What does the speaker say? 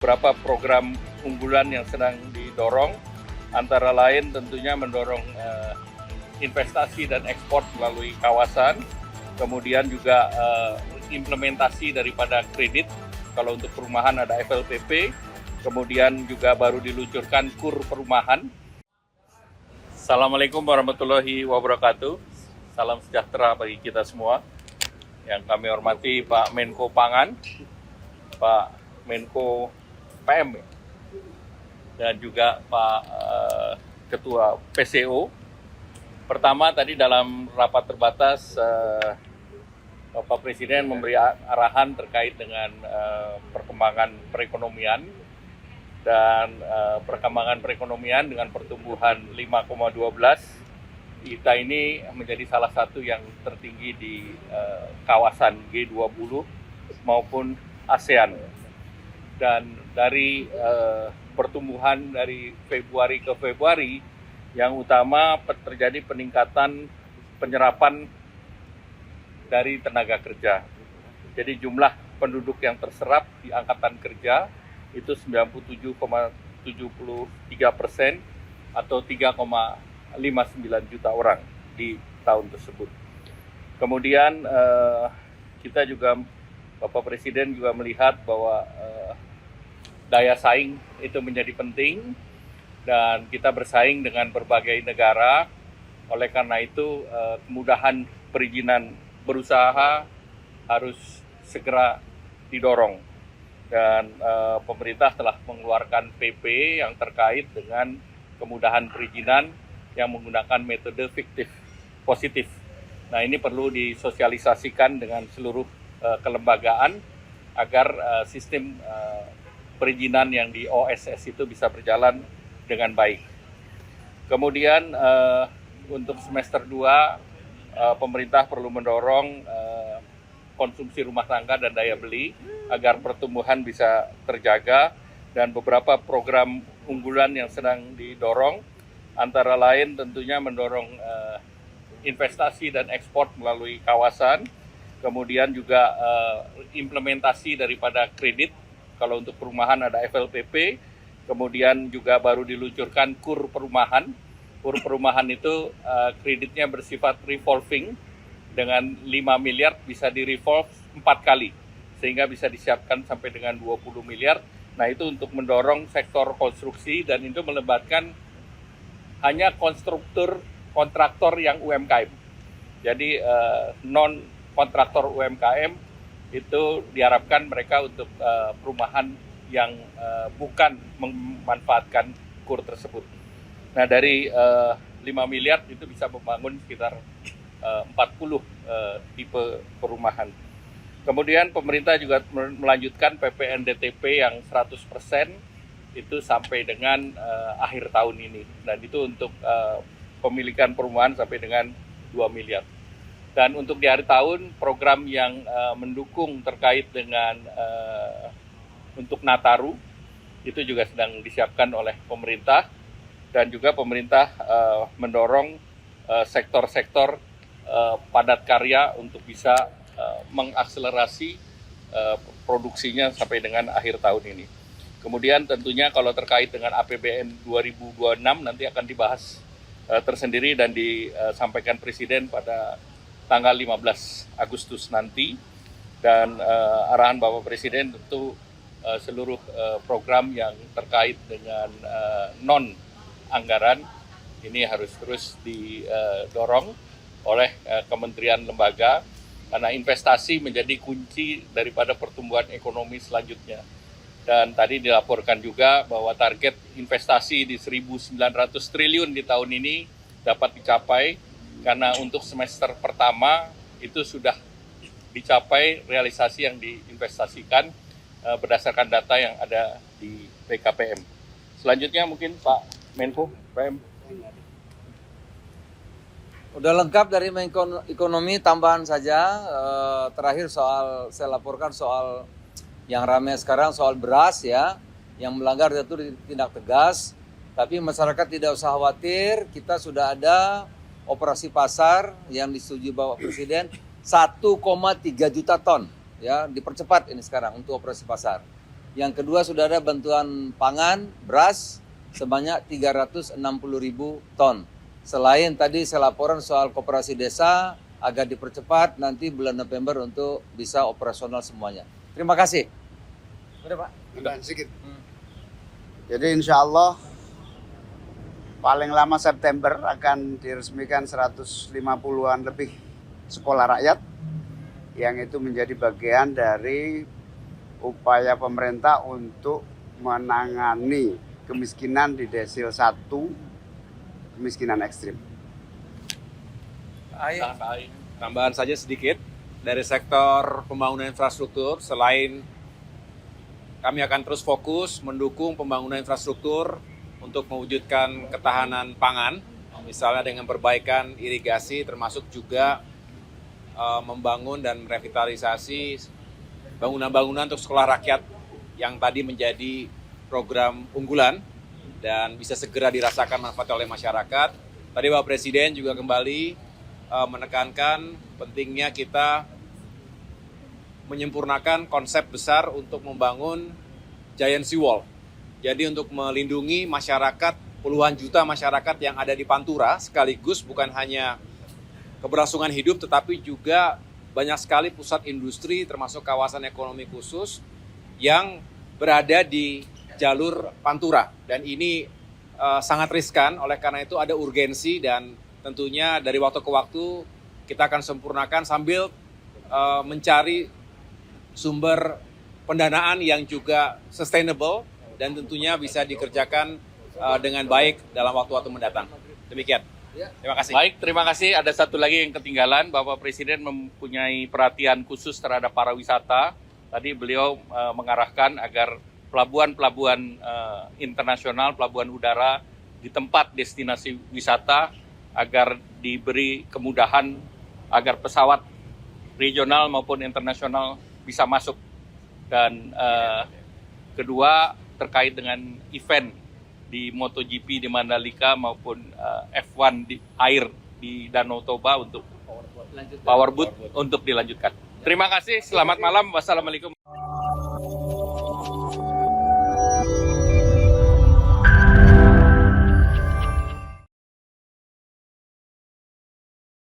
Beberapa program unggulan yang sedang didorong, antara lain tentunya mendorong investasi dan ekspor melalui kawasan, kemudian juga implementasi daripada kredit, kalau untuk perumahan ada FLPP, kemudian juga baru diluncurkan KUR perumahan. Assalamualaikum warahmatullahi wabarakatuh, salam sejahtera bagi kita semua. Yang kami hormati Pak Menko Pangan, Pak Menko PM, dan juga Pak Ketua PCO. Pertama tadi dalam rapat terbatas Bapak Presiden memberi arahan terkait dengan perkembangan perekonomian dan perkembangan perekonomian dengan pertumbuhan 5,12. Kita ini menjadi salah satu yang tertinggi di kawasan G20 maupun ASEAN. Dan dari pertumbuhan dari Februari ke Februari, yang utama terjadi peningkatan penyerapan dari tenaga kerja. Jadi jumlah penduduk yang terserap di angkatan kerja itu 97,73% atau 3,59 juta orang di tahun tersebut. Kemudian kita juga, Bapak Presiden juga melihat bahwa daya saing itu menjadi penting dan kita bersaing dengan berbagai negara. Oleh karena itu kemudahan perizinan berusaha harus segera didorong dan pemerintah telah mengeluarkan PP yang terkait dengan kemudahan perizinan yang menggunakan metode fiktif positif. Nah, ini perlu disosialisasikan dengan seluruh kelembagaan agar sistem perizinan yang di OSS itu bisa berjalan dengan baik. Kemudian untuk semester 2 pemerintah perlu mendorong konsumsi rumah tangga dan daya beli agar pertumbuhan bisa terjaga, dan beberapa program unggulan yang sedang didorong antara lain tentunya mendorong investasi dan ekspor melalui kawasan, kemudian juga implementasi daripada kredit, kalau untuk perumahan ada FLPP, kemudian juga baru diluncurkan KUR perumahan. KUR perumahan itu kreditnya bersifat revolving, dengan 5 miliar bisa di-revolve 4 kali, sehingga bisa disiapkan sampai dengan 20 miliar. Nah, itu untuk mendorong sektor konstruksi, dan itu melibatkan hanya kontraktor yang UMKM. Jadi non-kontraktor UMKM itu diharapkan mereka untuk perumahan yang bukan memanfaatkan KUR tersebut. Nah, dari 5 miliar itu bisa membangun sekitar 40 tipe perumahan. Kemudian pemerintah juga melanjutkan PPNDTP yang 100% itu sampai dengan akhir tahun ini. Dan itu untuk pemilikan perumahan sampai dengan 2 miliar. Dan untuk di akhir tahun, program yang mendukung terkait dengan untuk Nataru itu juga sedang disiapkan oleh pemerintah, dan juga pemerintah mendorong sektor-sektor padat karya untuk bisa mengakselerasi produksinya sampai dengan akhir tahun ini. Kemudian tentunya kalau terkait dengan APBN 2026 nanti akan dibahas tersendiri dan disampaikan Presiden pada tanggal 15 Agustus nanti, dan arahan Bapak Presiden tentu seluruh program yang terkait dengan non-anggaran ini harus terus didorong oleh kementerian lembaga, karena investasi menjadi kunci daripada pertumbuhan ekonomi selanjutnya. Dan tadi dilaporkan juga bahwa target investasi di 1.900 triliun di tahun ini dapat dicapai, karena untuk semester pertama itu sudah dicapai realisasi yang diinvestasikan berdasarkan data yang ada di BKPM. Selanjutnya mungkin Pak Menko PM. Udah lengkap dari Menko Ekonomi, tambahan saja terakhir saya laporkan soal yang ramai sekarang soal beras ya, yang melanggar itu ditindak tegas. Tapi masyarakat tidak usah khawatir, kita sudah ada operasi pasar yang disetujui Bapak Presiden 1,3 juta ton ya, dipercepat ini sekarang untuk operasi pasar. Yang kedua sudah ada bantuan pangan, beras sebanyak 360.000 ton. Selain tadi saya laporan soal koperasi desa agar dipercepat nanti bulan November untuk bisa operasional semuanya. Terima kasih. Udah Pak? Tambahan sedikit. Jadi insya Allah paling lama September akan diresmikan 150-an lebih sekolah rakyat yang itu menjadi bagian dari upaya pemerintah untuk menangani kemiskinan di desil 1, kemiskinan ekstrim. Tambahan saja sedikit, dari sektor pembangunan infrastruktur, selain kami akan terus fokus mendukung pembangunan infrastruktur untuk mewujudkan ketahanan pangan, misalnya dengan perbaikan irigasi, termasuk juga membangun dan revitalisasi bangunan-bangunan untuk sekolah rakyat yang tadi menjadi program unggulan dan bisa segera dirasakan manfaat oleh masyarakat. Tadi Bapak Presiden juga kembali menekankan pentingnya kita menyempurnakan konsep besar untuk membangun giant seawall. Jadi untuk melindungi masyarakat, puluhan juta masyarakat yang ada di Pantura, sekaligus bukan hanya keberlangsungan hidup, tetapi juga banyak sekali pusat industri termasuk kawasan ekonomi khusus yang berada di jalur Pantura. Dan ini sangat riskan, oleh karena itu ada urgensi dan tentunya dari waktu ke waktu kita akan sempurnakan sambil mencari sumber pendanaan yang juga sustainable dan tentunya bisa dikerjakan dengan baik dalam waktu-waktu mendatang. Demikian. Terima kasih. Baik, terima kasih. Ada satu lagi yang ketinggalan, Bapak Presiden mempunyai perhatian khusus terhadap para wisata. Tadi beliau mengarahkan agar pelabuhan-pelabuhan internasional, pelabuhan udara di tempat destinasi wisata agar diberi kemudahan agar pesawat regional maupun internasional bisa masuk. Dan kedua terkait dengan event di MotoGP di Mandalika maupun F1 di air di Danau Toba untuk powerboat untuk dilanjutkan. Terima kasih, selamat malam, wassalamualaikum.